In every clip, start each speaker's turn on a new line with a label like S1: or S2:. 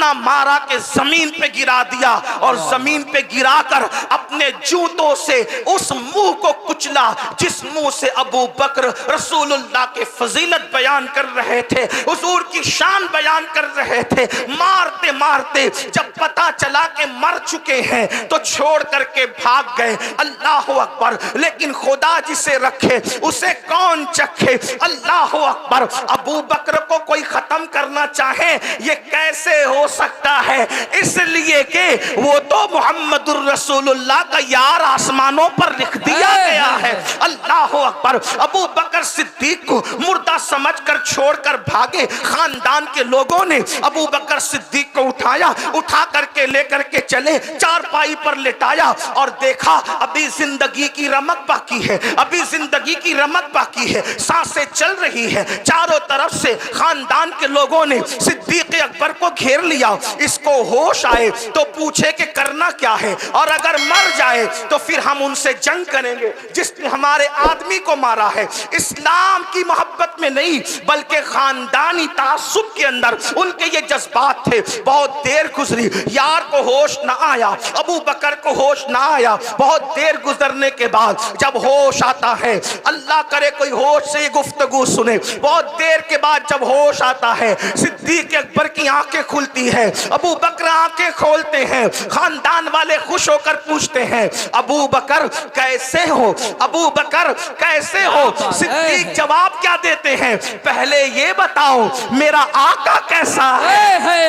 S1: इतना मारा कि जमीन पे गिरा दिया और जमीन पे गिराकर अपने जूतों से उस मुंह को कुचला जिस मुंह से अबू बकर रसूलुल्लाह के फजीलत बयान कर रहे थे, हुजूर की शान बयान कर रहे थे। मारते मारते जब पता चला कि मर चुके हैं तो छोड़ करके भाग गए। अल्लाह अकबर। लेकिन खुदा जिसे रखे उसे कौन चखे। अल्लाह अकबर। अबू बकर को कोई खत्म करना चाहे ये कैसे हो सकता है, इसलिए कि वो तो मुहम्मदुर रसूलुल्लाह का यार आसमानों पर लिख दिया गया है। अल्लाह अकबर। अबू बकर सिद्दीक को मुर्दा समझकर छोड़कर भागे। खानदान के लोगों ने अबू बकर सिद्दीक को उठाया, उठा करके लेकर के चले, चारपाई पर लेटाया और देखा अभी जिंदगी की रमक बाकी है, अभी जिंदगी की रमक बाकी है, सांसें चल रही है। चारों तरफ से खानदान के लोगों ने सिद्दीक अकबर को घेर लिया। इसको होश आए तो पूछे कि करना क्या है, और अगर मर जाए तो फिर हम उनसे जंग करेंगे जिसने हमारे आदमी को मारा है। इस्लाम की मोहब्बत में नहीं बल्कि खानदानी तासुब के अंदर उनके ये जज्बात थे। बहुत देर गुजरी, यार को होश ना आया, अबू बकर को होश ना आया। बहुत देर गुजरने के बाद जब होश आता है, अल्लाह करे कोई होश से ये गुफ्तगू सुने, बहुत देर के बाद जब होश आता है सिद्दीक अकबर की आंखें खुलती है, अबू बकर आंखें खोलते हैं। खानदान वाले खुश होकर पूछते हैं अबू बकर कैसे हो, अबू बकर कैसे हो। सिद्दीक जवाब क्या देते हैं, पहले ये बताओ मेरा आका कैसा है,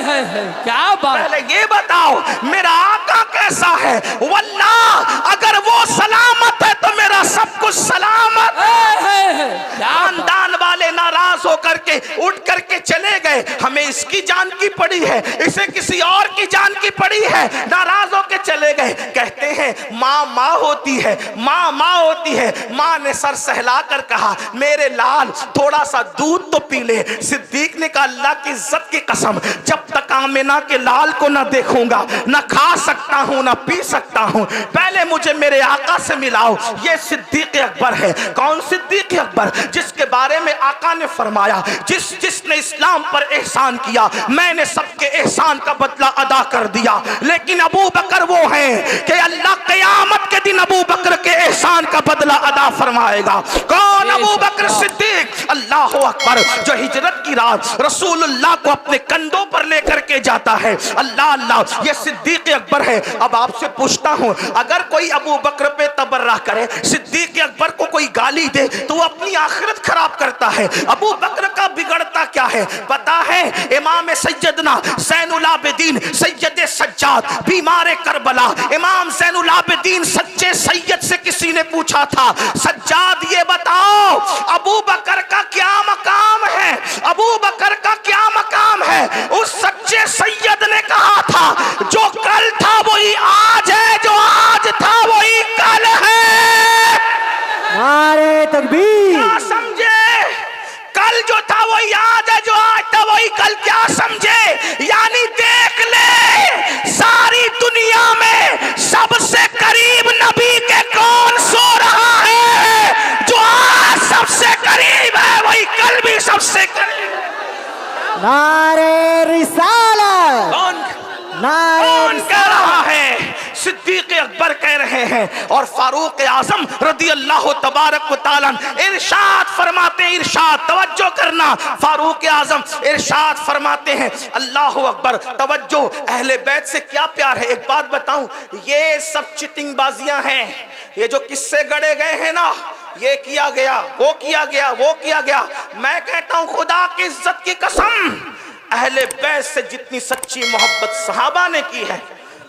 S2: क्या बात,
S1: पहले ये बताओ मेरा आका कैसा है। वल्लाह अगर वो सलामत है तो मेरा सब कुछ सलामत है। खानदान वाले नाराज होकर के उठ करके चले गए। हमें इसकी जान की पड़ी है, इसे किसी और की जान की पड़ी है, नाराज होकर चले गए। कहते हैं माँ माँ होती है, माँ माँ होती है। माँ ने सर सहला कर कहा मेरे लाल थोड़ा सा दूध तो पी ले। सिद्दीक ने कहा अल्लाह की इज्जत की कसम जब तक आमिना के लाल को ना देखूंगा ना खा सकता हूँ ना पी सकता हूँ, पहले मुझे मेरे आका से मिलाओ। ये सिद्दीक अकबर है। कौन सिद्दीक अकबर, जिसके बारे में आका ने फरमाया जिसने इस्लाम पर एहसान किया मैंने सबके एहसान का बदला अदा कर दिया। लेकिन अबू बकर वो हैं कि अल्लाह क़यामत के दिन अबू बकर के एहसान का बदला अदा फरमाएगा। कौन अबू बकर सिद्दीक, अल्लाह अकबर, जो हिजरत की रात रसूलुल्लाह को अपने कंधों पर लेकर के जाता है। अल्लाह अल्लाह, ये सिद्दीक अकबर है। अब आपसे पूछता हूं, अगर कोई अबू बकर पे तबर्रा करे, सिद्दीक अकबर को कोई गाली दे तो वो अपनी आखिरत खराब करता है। अबू बकर का बिगड़ता क्या है पता है? इमाम सैयदना ज़ैनुल आबिदीन सैयद सज्जाद बीमार करबला, इमाम ज़ैनुल आबिदीन सच्चे सैयद से किसी ने पूछा था सज्जाद ये बताओ अबू बकर का क्या मकाम है, अबू बकर का क्या मकाम है। उस सच्चे सैयद ने कहा था जो कल था वही आज है, जो आज था वही कल है।
S3: नारे तकबीर।
S1: क्या समझे? कल जो था वही आज है, जो आज था वही कल। क्या समझे? यानी देख ले सारी दुनिया में सबसे करीब नबी के कौन सो रहा है, जो आज सबसे करीब है वही कल भी सबसे करीब है।
S3: नारे रिसालत।
S1: कौन कह रहा है? सिद्दीक अकबर कह रहे हैं। और फारूक आजम रदी अल्लाह तबारक व तआला इरशाद फरमाते हैं, इरशाद तवज्जो करना, फारूक आजम इरशाद फरमाते हैं अल्लाह अकबर, तवज्जो, अहले बैत से क्या प्यार है। एक बात बताऊं, ये सब चिटिंग बाजियां हैं। ये जो किस्से गढ़े गए हैं ना, ये किया गया, वो किया गया, वो किया गया। मैं कहता हूं खुदा की इज्जत की कसम, अहले बैत से जितनी सच्ची मोहब्बत सहाबा ने की है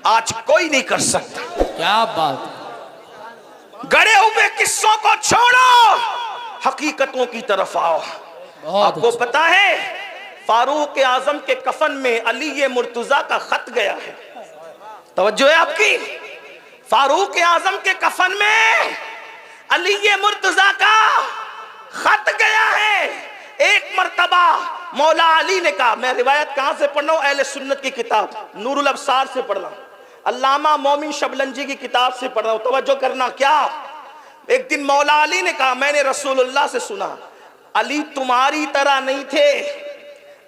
S1: आज कोई नहीं कर सकता।
S2: क्या बात,
S1: गड़े हुए किस्सों को छोड़ो, हकीकतों की तरफ आओ। आपको पता है फारूक आजम के कफन में अली मुर्तजा का खत गया है। तवज्जो है आपकी? फारूक आजम के कफन में अली मुर्तजा का खत गया है। एक मर्तबा मौला अली ने कहा, मैं रिवायत कहां से पढ़ रहा हूं? अहले सुन्नत की किताब नूरुल अब्सार से पढ़ रहा हूं, अल्लामा मोमिन शबलंजी की किताब से पढ़ रहा हूं। तवज्जो करना। क्या? एक दिन मौला अली ने कहा मैंने रसूलुल्लाह से सुना अली तुम्हारी तरह नहीं थे,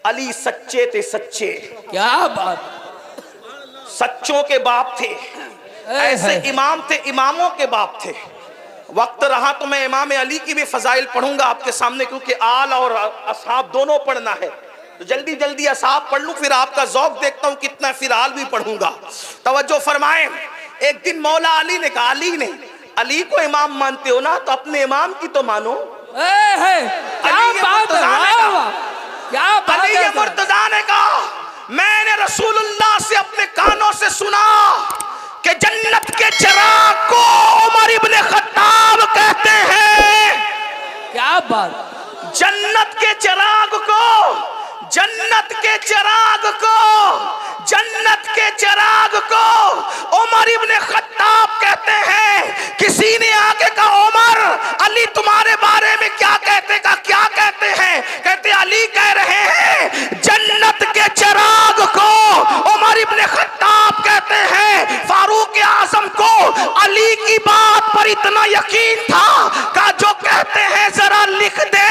S1: अली सच्चे थे सच्चे,
S2: क्या बात।
S1: सच्चों के बाप थे। ऐसे इमाम थे, इमामों के बाप थे। वक्त रहा तो मैं इमाम अली की भी फजाइल पढ़ूंगा आपके सामने, क्योंकि आल और असहाब दोनों पढ़ना है, तो जल्दी जल्दी असहाब पढ़ लूं, फिर आपका जौक देखता हूं कितना, फिर आल भी पढ़ूंगा। तवज्जो फरमाएं। एक दिन मौला अली ने कहा, अली ने, अली को इमाम मानते हो ना, तो अपने इमाम की तो मानो।
S2: क्या बात है, क्या बात
S1: अली
S2: है।
S1: मुर्तजा ने कहा, मैंने रसूलुल्लाह से अपने कानों से सुना कि जन्नत के चिराग को उमर इब्ने खत्ताब कहते हैं।
S2: क्या बात।
S1: जन्नत के चिराग को, जन्नत के चिराग को, जन्नत के चिराग को उमर इब्ने खत्ताब कहते हैं। किसी ने आके कहा, उमर, अली तुम्हारे बारे में क्या कहते का, क्या कहते हैं? कहते अली कह रहे हैं जन्नत के चिराग को उमर इब्ने खत्ताब कहते हैं। फारूक आजम को अली की बात पर इतना यकीन था का जो कहते हैं जरा लिख दे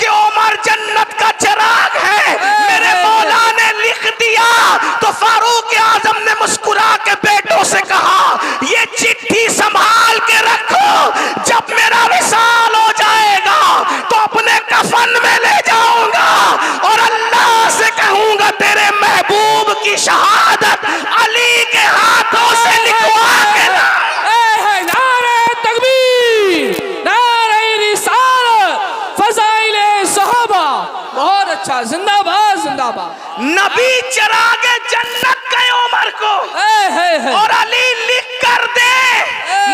S1: कि उमर जन्नत का चिराग है। मेरे मौला ने लिख दिया तो फारूक आजम ने मुस्कुरा के बेटों से कहा, ये चिट्ठी संभाल के रखो, जब मेरा विसाल हो जाएगा तो अपने कफन में ले जाऊंगा और अल्लाह से कहूंगा तेरे महबूब की शहादत अली के हाथों से लिखवा के ला।
S2: नारे तकबीर, नारे रिसालत, फज़ाइले सहाबा। बहुत अच्छा, जिंदाबाद जिंदाबाद।
S1: नबी चिरागे जन्नत गए उमर को, और अली लिख कर दे।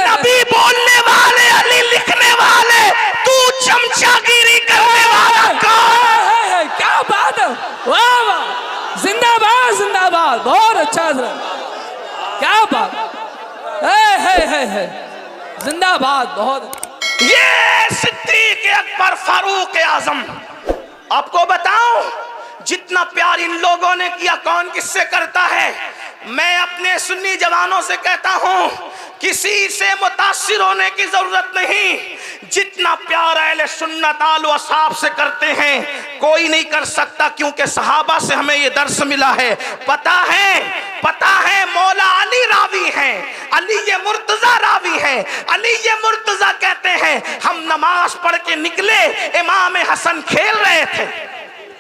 S1: नबी बोलने वाले, अली लिखने वाले, तू चमचागिरी करने वाला कौन?
S2: क्या बात है, वाह वाह, जिंदाबाद जिंदाबाद, बहुत अच्छा। क्या बात है, जिंदाबाद, बहुत।
S1: ये सिद्दीक अकबर, फारूक आजम। आपको बताऊं, जितना प्यार इन लोगों ने किया कौन किससे करता है? मैं अपने सुन्नी जवानों से कहता हूं, किसी से मुतासिर होने की जरूरत नहीं। जितना प्यार अहले सुन्नत आल व असहाब से करते हैं कोई नहीं कर सकता, क्योंकि सहाबा से हमें ये दर्स मिला है। पता है मौला अली रावी हैं, अली ये मुर्तजा रावी हैं। अली ये मुर्तजा कहते हैं, हम नमाज पढ़ के निकले, इमाम हसन खेल रहे थे।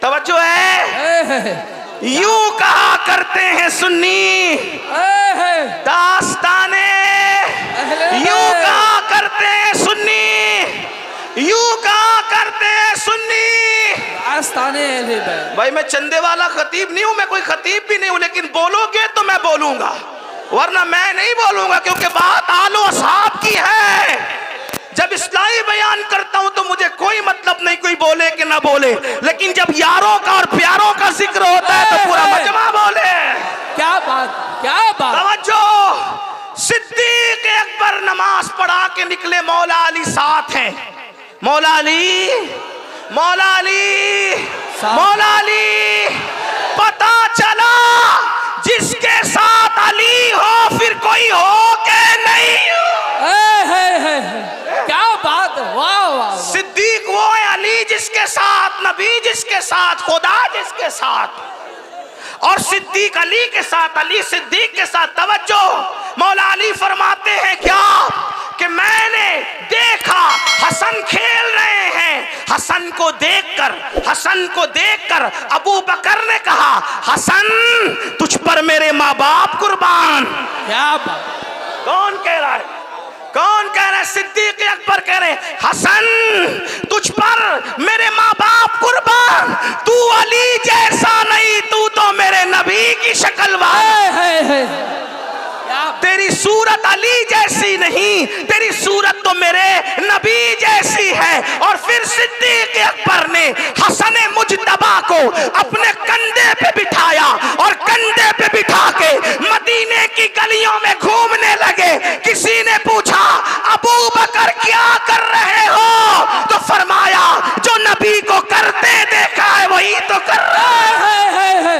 S1: तवज्जो है। यूं कहा करते हैं सुन्नी दास्ताने, यूं कहा करते हैं सुन्नी, यूं कहा करते हैं सुन्नी
S2: दास्ताने।
S1: भाई मैं चंदे वाला खतीब नहीं हूं, मैं कोई खतीब भी नहीं हूं, लेकिन बोलोगे तो मैं बोलूंगा, वरना मैं नहीं बोलूंगा, क्योंकि बात आलो असहाब की है। जब इस्लाही बयान करता हूं तो मुझे कोई मतलब नहीं कोई बोले कि ना बोले, लेकिन जब यारों का और प्यारों का जिक्र होता है तो पूरा मजमा बोले।
S2: क्या बात, क्या बात।
S1: तवज्जो। सिद्दीक अकबर नमाज पढ़ा के निकले, मौला अली साथ हैं। मौला अली, मौला अली, मौला अली। पता चला जिसके साथ अली हो फिर कोई हो के नहीं हो।
S2: क्या बात है, वाह वाह।
S1: सिद्दीक वो है अली जिसके साथ, नबी जिसके साथ, खुदा जिसके साथ, और सिद्दीक अली के साथ, अली सिद्दीक के साथ। तवज्जो। मौला अली फरमाते हैं क्या कि मैंने देखा हसन खेल रहे हैं। हसन को देखकर अबू बकर ने कहा, हसन तुझ पर मेरे माँ बाप कुर्बान।
S2: क्या बात।
S1: कौन कह रहा है? कौन कह रहा है? सिद्दीक अकबर कह रहे हैं, हसन तुझ पर मेरे माँ बाप कुर्बान। तू अली जैसा नहीं, तू तो मेरे नबी की शक्ल वाला। तेरी सूरत अली जैसी नहीं, तेरी सूरत तो मेरे नबी जैसी है। और फिर सिद्दीक अकबर ने हसन मुजतबा को अपने कंधे पे बिठाया और कंधे पे बिठा के मदीने की गलियों में घूमने लगे। किसी ने पूछा, अबू बकर क्या कर रहे हो? तो फरमाया, जो नबी को करते देखा है वही तो कर रहा है।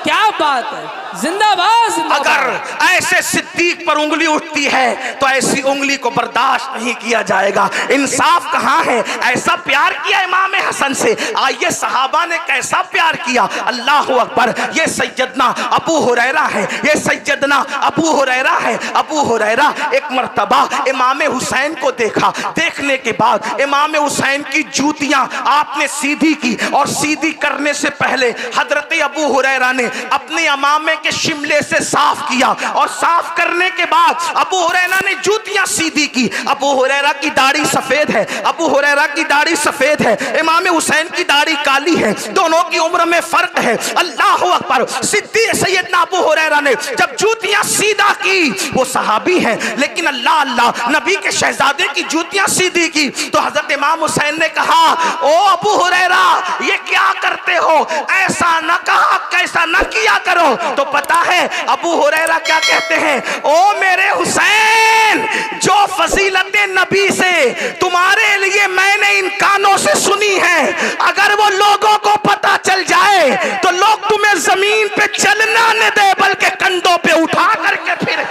S2: क्या बात है, जिंदाबाद जिंदाबाद।
S1: अगर ऐसे सिद्दीक पर उंगली उठती है तो ऐसी उंगली को बर्दाश्त नहीं किया जाएगा। इंसाफ कहाँ है? ऐसा प्यार किया इमाम हसन से, आइए सहाबा ने कैसा प्यार किया। अल्लाह अकबर। ये सैयदना अबू हुरैरा है, ये सैयदना अबू हुरैरा है। अबू हुरैरा एक मर्तबा इमाम हुसैन को देखा, देखने के बाद इमाम हुसैन की जूतियां आपने सीधी की और सीधी करने से पहले हजरत अबू हुरैरा ने अपने इमामे के शिमले से साफ किया और साफ करने के बाद अबू हुरैरा ने जूतियां सीधी की। अबू हुरैरा की दाढ़ी सफेद है, अबू हुरैरा की दाढ़ी सफेद है, इमाम हुसैन की दाढ़ी काली है, दोनों की उम्र में फर्क है। अल्लाह अकबर। सिद्दीक सैयदना अबू हुरैरा ने जब जूतियां सीधा की, वो सहाबी हैं लेकिन अल्लाह अल्लाह नबी के शहजादे की जूतियां सीधी की, तो हजरत इमाम हुसैन ने कहा, ओ अबू हुरैरा ये क्या करते हो? ऐसा न कहा, कैसा न किया करो। तो पता है अबू हुरैरा क्या कहते हैं? ओ मेरे हुसैन, जो फजीलतें नबी से तुम्हारे लिए मैंने इन कानों से सुनी है, अगर वो लोगों को पता चल जाए तो लोग तुम्हें जमीन पे चलना न दे बल्कि कंधों पे उठा करके फिर।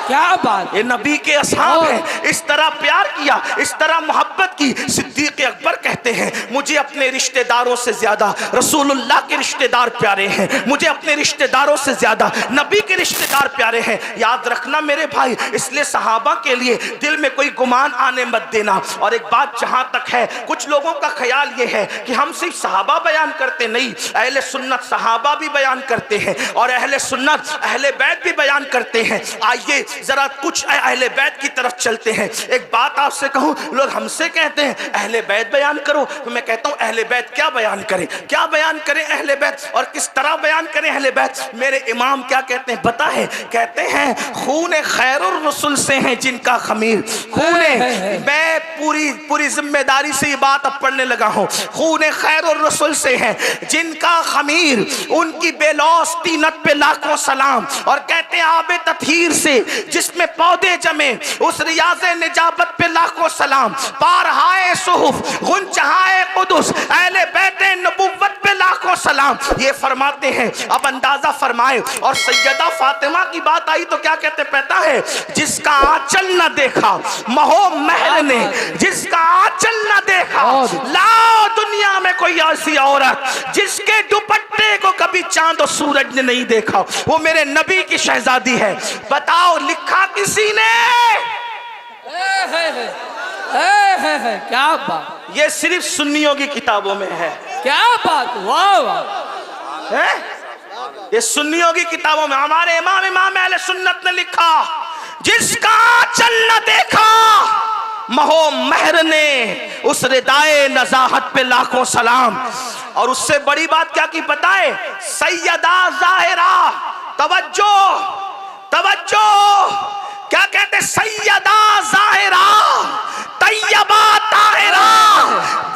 S2: क्या बात।
S1: ये नबी के असहाब हैं, इस तरह प्यार किया, इस तरह मोहब्बत की। सिद्दीक अकबर कहते हैं, मुझे अपने रिश्तेदारों से ज्यादा रसूलुल्लाह के रिश्तेदार प्यारे हैं, मुझे अपने रिश्तेदारों से ज्यादा नबी के रिश्तेदार प्यारे हैं। याद रखना मेरे भाई, इसलिए सहाबा के लिए दिल में कोई गुमान आने मत देना। और एक बात जहां तक है, कुछ लोगों का ख्याल ये है कि हम सिर्फ सहाबा बयान करते नहीं, अहले सुन्नत सहाबा भी बयान करते हैं और अहले सुन्नत अहले बैत भी बयान करते हैं। आइए जरा कुछ अहले बैत की तरफ चलते हैं। एक बात आपसे कहूं, लोग हमसे कहते हैं अहले बैत बयान करो, तो मैं कहता हूं अहले बैत क्या बयान करें, क्या बयान करें अहले बैत और किस तरह बयान करें अहले बैत। मेरे इमाम क्या कहते हैं पता है? कहते हैं खून खैरुर रसूल से हैं जिनका खमीर। खूने, मैं पूरी जिम्मेदारी से ये बात अब पढ़ने लगा हूं। खून खैरुर रसूल से हैं जिनका खमीर, उनकी बेलौस तीनत पे लाखों सलाम। और कहते हैं आबे ततहीर से जिसमें पौधे जमे, उस रियाज़े निजाबत पे लाखों सलाम। पारहाए सुहुफ गुंचहाए कुदुस अहले बैते नबुव्वत पे लाखों सलाम। ये फरमाते हैं। अब अंदाजा फरमाए। और सैयदा फातिमा की बात आई तो क्या कहते पता है? जिसका आंचल न देखा महो महल ने, जिसका आंचल न देखा लाओ दुनिया में कोई ऐसी औरत जिसके दुपट्टे को कभी चांद और सूरज ने नहीं देखा, वो मेरे नबी की शहजादी है। बताओ लिखा किसी ने?
S2: क्या बात।
S1: ये सिर्फ सुन्नियों की किताबों में है।
S2: क्या बात। वाह वाह।
S1: है? ये सुन्नियों की किताबों में। हमारे इमाम अहले सुन्नत ने लिखा, जिसका चल न देखा महो महर ने, उस रिदाए नजाहत पे लाखों सलाम। और उससे बड़ी बात क्या की पता है? सैयदा जाहिरा, तवज्जो तवज्जो, क्या कहते? सैयदा जाहिरा तैयबा ताहिरा,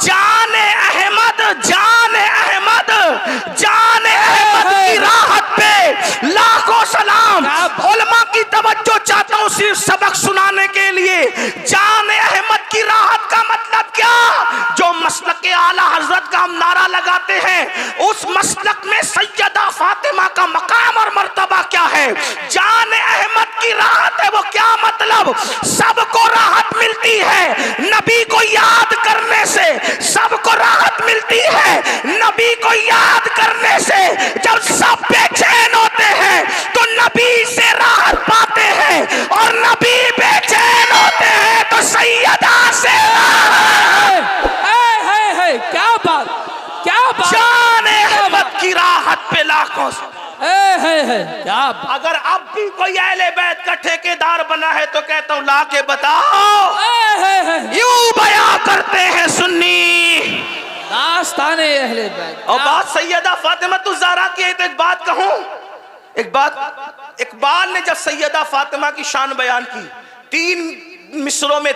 S1: जाने अहमद, जाने अहमद, जाने अहमद की राहत पे लाखों सलाम। उलमा की तवज्जो चाहता हूं सिर्फ सबक सुनाने के लिए। जाने अहमद की राहत का मतलब क्या? जो मसलक आला हजरत का हम नारा लगाते हैं, उस मसलक में सैयदा फातिमा का मकाम और मर्तबा क्या है? जाने अहमद की राहत है। वो क्या मतलब? सबको राहत मिलती है नबी को याद करने से, सबको राहत मिलती है नबी को याद करने से। जब सब बेचैन होते हैं तो नबी से राहत पाते हैं, और नबी बेचैन होते हैं तो सैयदा से।
S2: क्या बात, क्या बात।
S1: जाने अहमद की राहत पे लाखों
S2: क्या बात।
S1: अगर अब भी कोई अहले बैत का ठेकेदार बना है तो कहता हूं ला के बताओ। यूं बयां करते हैं सुन्नी
S2: दास्ताने अहले बैत।
S1: और बात सैयदा फातिमा ज़हरा की है तो एक बात कहूं, एक बात, इकबाल ने जब सैयदा फातिमा की शान बयान की, 3 मिसरों में,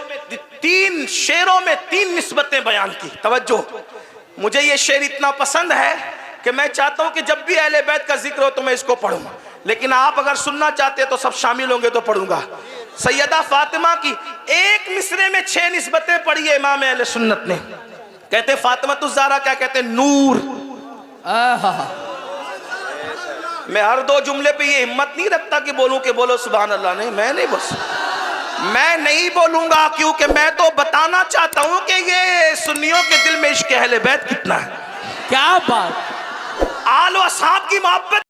S1: 3 शेरों में 3 निस्बतें बयान की। तवज्जो, मुझे ये शेर इतना पसंद है कि मैं चाहता हूं कि जब भी अहले बैत का जिक्र हो तो मैं इसको पढ़ूं, लेकिन आप अगर सुनना चाहते हैं तो सब शामिल होंगे तो पढ़ूंगा। सैयदा फातिमा की एक मिसरे में 6 निस्बतें पढ़ी है इमाम अहले सुन्नत ने। कहते फातिमा ज़हरा क्या कहते? नूर। मैं हर दो जुमले पे ये हिम्मत नहीं रखता कि बोलूं कि बोलो सुभान अल्लाह। नहीं, मैं नहीं बस मैं नहीं बोलूंगा, क्योंकि मैं तो बताना चाहता हूं कि ये सुन्नियों के दिल में इश्क अहले बैत कितना है।
S2: क्या बात।
S1: आल व असहाब की मोहब्बत